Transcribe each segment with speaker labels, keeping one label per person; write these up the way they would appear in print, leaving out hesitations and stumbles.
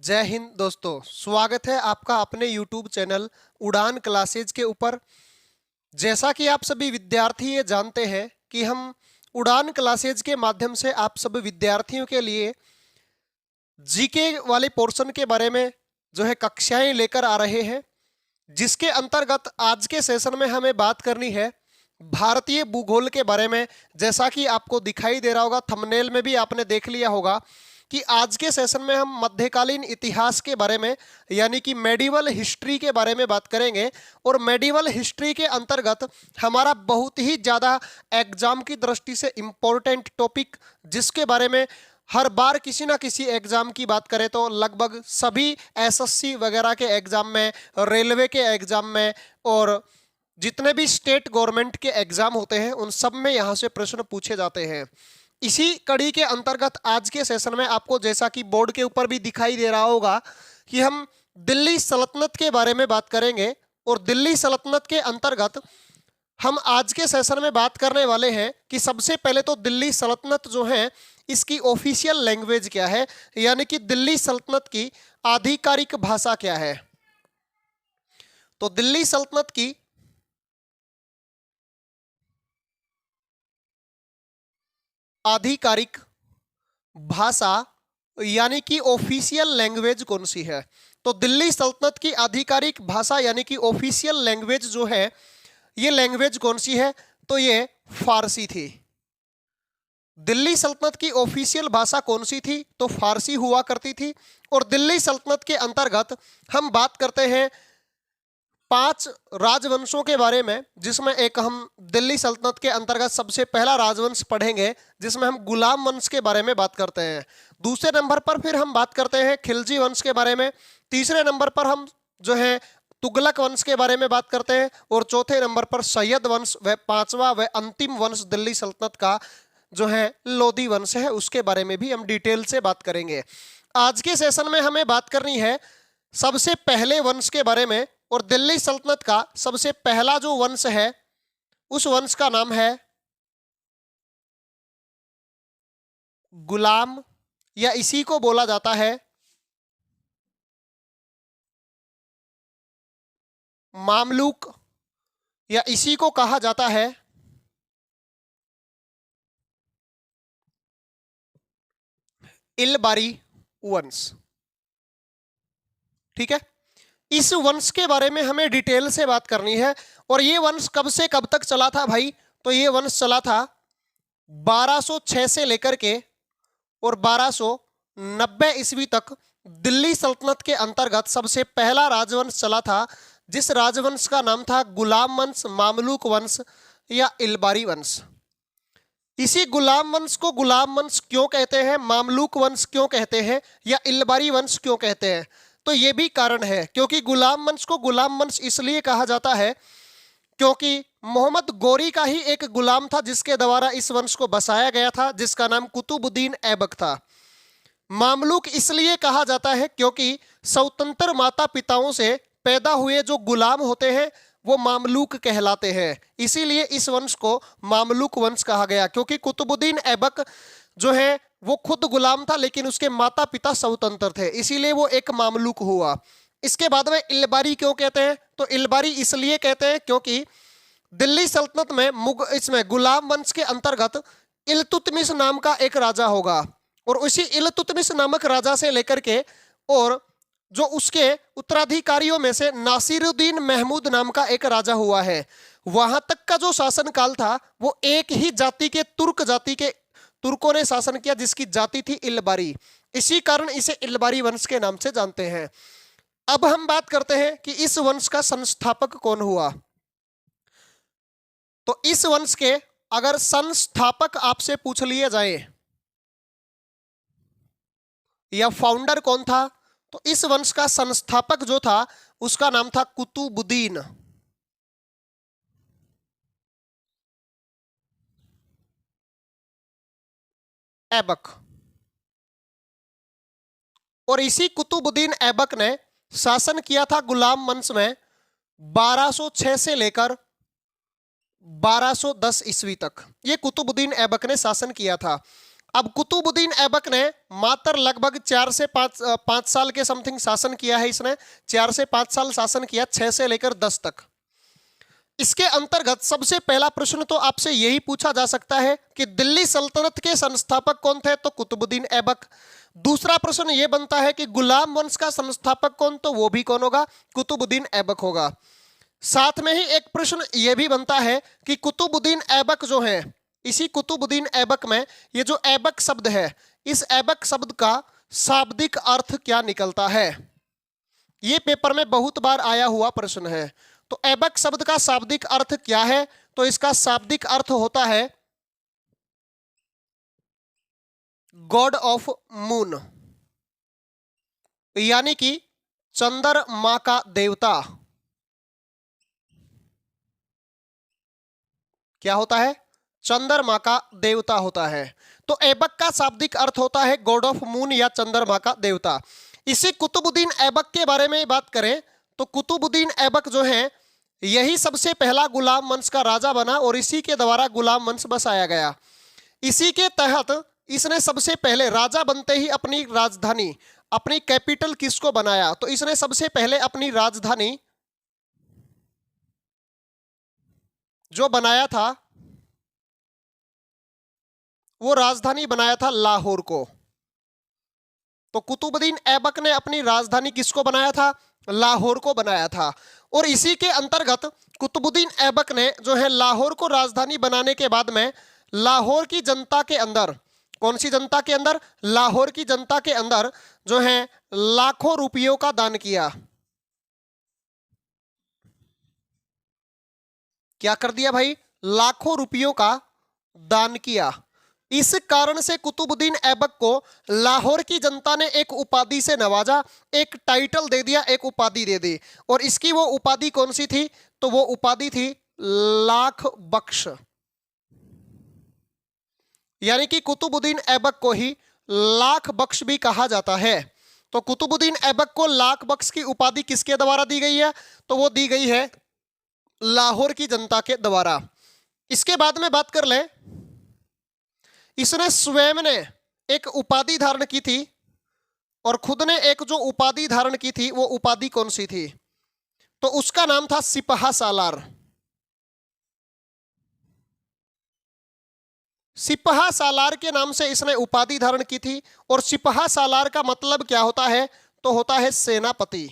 Speaker 1: जय हिंद दोस्तों, स्वागत है आपका अपने YouTube चैनल उड़ान क्लासेज के ऊपर। जैसा कि आप सभी विद्यार्थी ये जानते हैं कि हम उड़ान क्लासेज के माध्यम से आप सभी विद्यार्थियों के लिए जीके वाले पोर्शन के बारे में जो है कक्षाएं लेकर आ रहे हैं, जिसके अंतर्गत आज के सेशन में हमें बात करनी है भारतीय भूगोल के बारे में। जैसा कि आपको दिखाई दे रहा होगा, थंबनेल में भी आपने देख लिया होगा कि आज के सेशन में हम मध्यकालीन इतिहास के बारे में यानी कि मेडिवल हिस्ट्री के बारे में बात करेंगे। और मेडिवल हिस्ट्री के अंतर्गत हमारा बहुत ही ज़्यादा एग्जाम की दृष्टि से इम्पोर्टेंट टॉपिक, जिसके बारे में हर बार किसी ना किसी एग्जाम की बात करें तो लगभग सभी एसएससी वगैरह के एग्जाम में, रेलवे के एग्जाम में और जितने भी स्टेट गवर्नमेंट के एग्जाम होते हैं उन सब में यहाँ से प्रश्न पूछे जाते हैं। इसी कड़ी के अंतर्गत आज के सेशन में आपको, जैसा कि बोर्ड के ऊपर भी दिखाई दे रहा होगा, कि हम दिल्ली सल्तनत के बारे में बात करेंगे। और दिल्ली सल्तनत के अंतर्गत हम आज के सेशन में बात करने वाले हैं कि सबसे पहले तो दिल्ली सल्तनत जो है इसकी ऑफिशियल लैंग्वेज क्या है, यानी कि दिल्ली सल्तनत की आधिकारिक भाषा क्या है। तो दिल्ली सल्तनत की आधिकारिक भाषा यानी कि ऑफिशियल लैंग्वेज कौन सी है। तो दिल्ली सल्तनत की आधिकारिक भाषा यानी कि ऑफिशियल लैंग्वेज जो है, ये लैंग्वेज कौन सी है, तो ये फारसी थी। दिल्ली सल्तनत की ऑफिशियल भाषा कौन सी थी, तो फारसी हुआ करती थी। और दिल्ली सल्तनत के अंतर्गत हम बात करते हैं 5 राजवंशों के बारे में, जिसमें एक हम दिल्ली सल्तनत के अंतर्गत सबसे पहला राजवंश पढ़ेंगे जिसमें हम गुलाम वंश के बारे में बात करते हैं। दूसरे नंबर पर फिर हम बात करते हैं खिलजी वंश के बारे में। तीसरे नंबर पर हम जो है तुगलक वंश के बारे में बात करते हैं। और चौथे नंबर पर सैयद वंश व पांचवा व अंतिम वंश दिल्ली सल्तनत का जो है लोधी वंश है, उसके बारे में भी हम डिटेल से बात करेंगे। आज के सेशन में हमें बात करनी है सबसे पहले वंश के बारे में। और दिल्ली सल्तनत का सबसे पहला जो वंश है उस वंश का नाम है गुलाम, या इसी को बोला जाता है मामलूक, या इसी को कहा जाता है इलबारी वंश। ठीक है, इस वंश के बारे में हमें डिटेल से बात करनी है। और ये वंश कब से कब तक चला था भाई, तो ये वंश चला था 1206 से लेकर के और 1290 ईस्वी तक। दिल्ली सल्तनत के अंतर्गत सबसे पहला राजवंश चला था, जिस राजवंश का नाम था गुलाम वंश, मामलूक वंश या इलबारी वंश। इसी गुलाम वंश को गुलाम वंश क्यों कहते हैं, मामलूक वंश क्यों कहते हैं, या इलबारी वंश क्यों कहते हैं, तो ये भी कारण है। क्योंकि गुलाम वंश को गुलाम वंश इसलिए कहा जाता है क्योंकि मोहम्मद गोरी का ही एक गुलाम था जिसके द्वारा इस वंश को बसाया गया था, जिसका नाम कुतुबुद्दीन ऐबक था। मामलूक इसलिए कहा जाता है क्योंकि स्वतंत्र माता पिताओं से पैदा हुए जो गुलाम होते हैं वो मामलूक कहलाते हैं। इसीलिए इस वंश को मामलूक वंश कहा गया, क्योंकि कुतुबुद्दीन ऐबक जो है वो खुद गुलाम था लेकिन उसके माता पिता स्वतंत्र थे, इसीलिए वो एक मामलूक हुआ। इसके बाद में इलबारी क्यों कहते हैं, तो इलबारी इसलिए कहते हैं क्योंकि दिल्ली सल्तनत में इसमें गुलाम वंश के अंतर्गत इल्तुतमिश नाम का एक राजा होगा। और उसी इल्तुतमिश नामक राजा से लेकर के और जो उसके उत्तराधिकारियों में से नासिरुद्दीन महमूद नाम का एक राजा हुआ है, वहां तक का जो शासनकाल था वो एक ही जाति के तुर्कों ने शासन किया, जिसकी जाति थी इलबारी। इसी कारण इसे इलबारी वंश के नाम से जानते हैं। अब हम बात करते हैं कि इस वंश का संस्थापक कौन हुआ। तो इस वंश के अगर संस्थापक आपसे पूछ लिए जाए या फाउंडर कौन था, तो इस वंश का संस्थापक जो था उसका नाम था कुतुबुद्दीन ऐबक। और इसी कुतुबुद्दीन ऐबक ने शासन किया था गुलाम वंश में 1206 से लेकर 1210 ईस्वी तक। ये कुतुबुद्दीन ऐबक ने शासन किया था। अब कुतुबुद्दीन ऐबक ने मात्र लगभग 4 से 5 साल के समथिंग शासन किया है। इसने 4 से 5 साल शासन किया, 6 से लेकर 10 तक। इसके अंतर्गत सबसे पहला प्रश्न तो आपसे यही पूछा जा सकता है कि दिल्ली सल्तनत के संस्थापक कौन थे, तो कुतुबुद्दीन ऐबक। दूसरा प्रश्न यह बनता है कि गुलाम वंश का संस्थापक कौन, तो वो भी कौन होगा, कुतुबुद्दीन ऐबक होगा। साथ में ही एक प्रश्न यह भी बनता है कि कुतुबुद्दीन ऐबक जो है, इसी कुतुबुद्दीन ऐबक में ये जो ऐबक शब्द है, इस ऐबक शब्द का शाब्दिक अर्थ क्या निकलता है। ये पेपर में बहुत बार आया हुआ प्रश्न है। तो ऐबक शब्द का शाब्दिक अर्थ क्या है, तो इसका शाब्दिक अर्थ होता है गॉड ऑफ मून, यानी कि चंद्रमा का देवता। क्या होता है, चंद्रमा का देवता होता है। तो ऐबक का शाब्दिक अर्थ होता है गॉड ऑफ मून या चंद्रमा का देवता। इसी कुतुबुद्दीन ऐबक के बारे में बात करें तो कुतुबुद्दीन ऐबक जो है, यही सबसे पहला गुलाम वंश का राजा बना और इसी के द्वारा गुलाम वंश बसाया गया। इसी के तहत इसने सबसे पहले राजा बनते ही अपनी राजधानी, अपनी कैपिटल किसको बनाया, तो इसने सबसे पहले अपनी राजधानी जो बनाया था, वो राजधानी बनाया था लाहौर को। तो कुतुबुद्दीन ऐबक ने अपनी राजधानी किसको बनाया था, लाहौर को बनाया था। और इसी के अंतर्गत कुतुबुद्दीन ऐबक ने जो है लाहौर को राजधानी बनाने के बाद में लाहौर की जनता के अंदर, कौन सी जनता के अंदर, लाहौर की जनता के अंदर जो है लाखों रुपयों का दान किया। क्या कर दिया भाई, लाखों रुपयों का दान किया। इस कारण से कुतुबुद्दीन ऐबक को लाहौर की जनता ने एक उपाधि से नवाजा, एक टाइटल दे दिया, एक उपाधि दे दी। और इसकी वो उपाधि कौन सी थी, तो वो उपाधि थी लाख बख्श, यानी कि कुतुबुद्दीन ऐबक को ही लाख बख्श भी कहा जाता है। तो कुतुबुद्दीन ऐबक को लाख बख्श की उपाधि किसके द्वारा दी गई है, तो वो दी गई है लाहौर की जनता के द्वारा। इसके बाद में बात कर ले, इसने स्वयं ने एक उपाधि धारण की थी और खुद ने एक जो उपाधि धारण की थी, वो उपाधि कौन सी थी, तो उसका नाम था सिपहा सालार। सिपहा सालार के नाम से इसने उपाधि धारण की थी। और सिपहा सालार का मतलब क्या होता है, तो होता है सेनापति।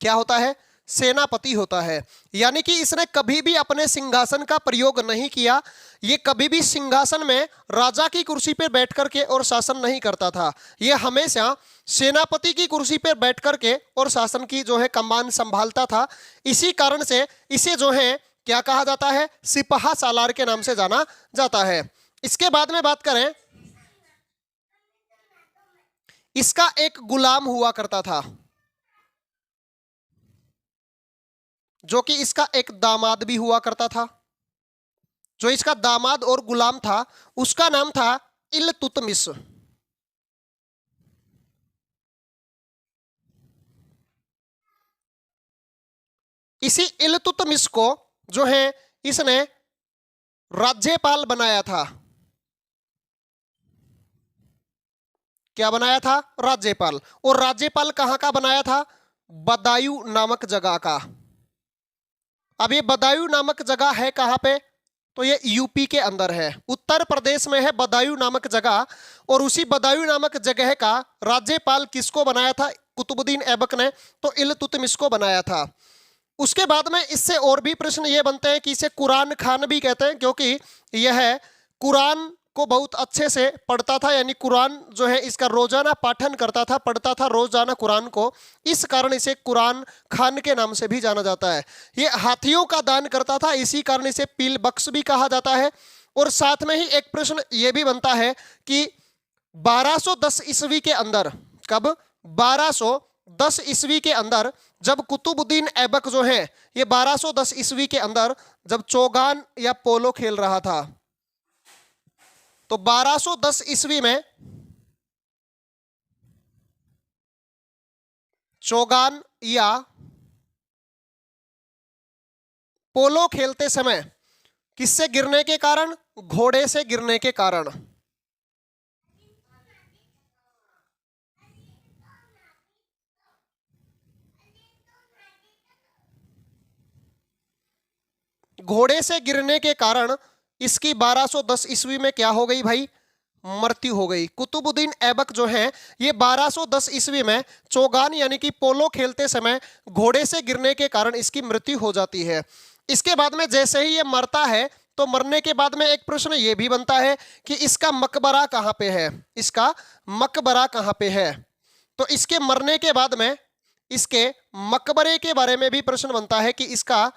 Speaker 1: क्या होता है, सेनापति होता है। यानी कि इसने कभी भी अपने सिंहासन का प्रयोग नहीं किया। ये कभी भी सिंहासन में राजा की कुर्सी पर बैठ करके और शासन नहीं करता था। ये हमेशा सेनापति की कुर्सी पर बैठ करके और शासन की जो है कमान संभालता था। इसी कारण से इसे जो है क्या कहा जाता है, सिपहा सालार के नाम से जाना जाता है। इसके बाद में बात करें, इसका एक गुलाम हुआ करता था, जो कि इसका एक दामाद भी हुआ करता था। जो इसका दामाद और गुलाम था, उसका नाम था इल्तुतमिश। इसी इल्तुतमिश को जो है इसने राज्यपाल बनाया था। क्या बनाया था, राज्यपाल। और राज्यपाल कहां का बनाया था, बदायूं नामक जगह का। अब ये बदायूं नामक जगह है कहां पे, तो ये यूपी के अंदर है, उत्तर प्रदेश में है बदायूं नामक जगह। और उसी बदायूं नामक जगह का राज्यपाल किसको बनाया था, कुतुबुद्दीन ऐबक ने, तो इल्तुतमिश को बनाया था। उसके बाद में इससे और भी प्रश्न ये बनते हैं कि इसे कुरान खान भी कहते हैं, क्योंकि यह कुरान को बहुत अच्छे से पढ़ता था। यानी कुरान जो है इसका रोजाना पाठन करता था, पढ़ता था रोजाना कुरान को। इस कारण इसे कुरान खान के नाम से भी जाना जाता है। ये हाथियों का दान करता था, इसी कारण इसे पील बख्श भी कहा जाता है। और साथ में ही एक प्रश्न ये भी बनता है कि 1210 ईस्वी के अंदर, कब, 1210 ईस्वी के अंदर जब कुतुबुद्दीन ऐबक जो है ये 1210 ईस्वी के अंदर जब चौगान या पोलो खेल रहा था, तो 1210 ईस्वी में चौगान या पोलो खेलते समय किससे गिरने के कारण घोड़े से गिरने के कारण। घोड़े से गिरने के कारण इसकी 1210 ईस्वी में क्या हो गई भाई? मृत्यु हो गई। कुतुबुद्दीन ऐबक जो है ये 1210 ईस्वी में चौगान यानी कि पोलो खेलते समय घोड़े से गिरने के कारण इसकी मृत्यु हो जाती है। इसके बाद में जैसे ही ये मरता है तो मरने के बाद में एक प्रश्न ये भी बनता है कि इसका मकबरा कहाँ पे है? इसका मकबरा कहाँ पे है? तो इसके मरने के बाद में इसके मकबरे के बारे में भी प्रश्न बनता है कि इसका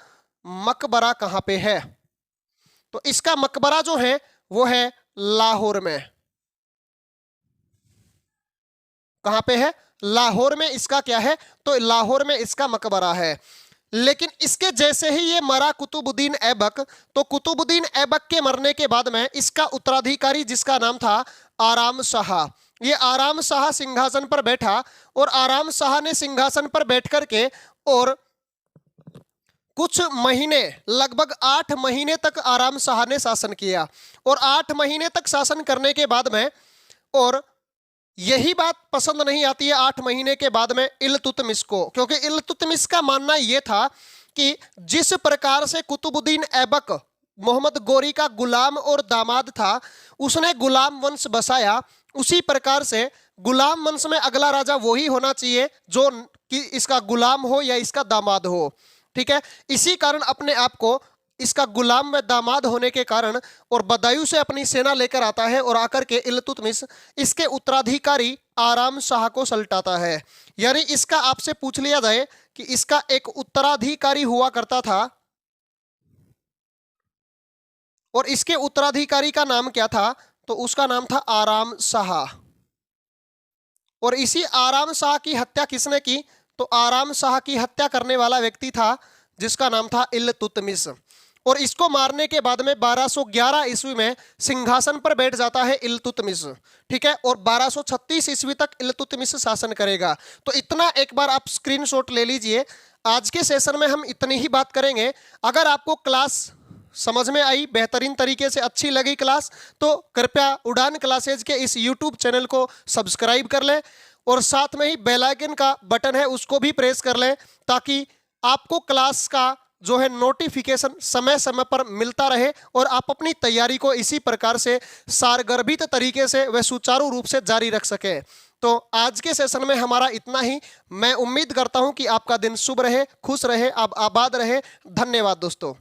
Speaker 1: मकबरा कहाँ पे है? तो इसका मकबरा जो है वो है लाहौर में। कहां पे है? लाहौर में इसका क्या है? तो लाहौर में इसका मकबरा है। लेकिन इसके जैसे ही ये मरा कुतुबुद्दीन ऐबक, तो कुतुबुद्दीन ऐबक के मरने के बाद में इसका उत्तराधिकारी जिसका नाम था आराम शाह, ये आराम शाह सिंहासन पर बैठा और आराम शाह ने सिंहासन पर बैठ करके और कुछ महीने, लगभग 8 महीने तक आराम शाह ने शासन किया। और 8 महीने तक शासन करने के बाद में, और यही बात पसंद नहीं आती है 8 महीने के बाद में इल्तुतमिश को, क्योंकि इल्तुतमिश का मानना यह था कि जिस प्रकार से कुतुबुद्दीन ऐबक मोहम्मद गोरी का गुलाम और दामाद था, उसने गुलाम वंश बसाया, उसी प्रकार से गुलाम वंश में अगला राजा वही होना चाहिए जो कि इसका गुलाम हो या इसका दामाद हो। ठीक है, इसी कारण अपने आप को इसका गुलाम में दामाद होने के कारण और बदायूं से अपनी सेना लेकर आता है और आकर के इल्तुतमिश इसके उत्तराधिकारी आराम शाह को सल्टाता है। यानी इसका आपसे पूछ लिया जाए कि इसका एक उत्तराधिकारी हुआ करता था और इसके उत्तराधिकारी का नाम क्या था? तो उसका नाम था आराम शाह। और इसी आराम शाह की हत्या किसने की? तो आराम शाह की हत्या करने वाला व्यक्ति था जिसका नाम था इल्तुतमिश। और इसको मारने के बाद में 1211 ईस्वी में सिंहासन पर बैठ जाता है इल्तुतमिश। ठीक है, और 1236 ईस्वी तक इल्तुतमिश शासन करेगा। तो इतना एक बार आप स्क्रीनशॉट ले लीजिए। आज के सेशन में हम इतनी ही बात करेंगे। अगर आपको क्लास समझ में आई, बेहतरीन तरीके से अच्छी लगी क्लास, तो कृपया उड़ान क्लासेज के इस यूट्यूब चैनल को सब्सक्राइब कर लें और साथ में ही बेल आइकन का बटन है उसको भी प्रेस कर लें, ताकि आपको क्लास का जो है नोटिफिकेशन समय समय पर मिलता रहे और आप अपनी तैयारी को इसी प्रकार से सारगर्भित तरीके से व सुचारू रूप से जारी रख सकें। तो आज के सेशन में हमारा इतना ही। मैं उम्मीद करता हूं कि आपका दिन शुभ रहे, खुश रहे, आप आबाद रहे। धन्यवाद दोस्तों।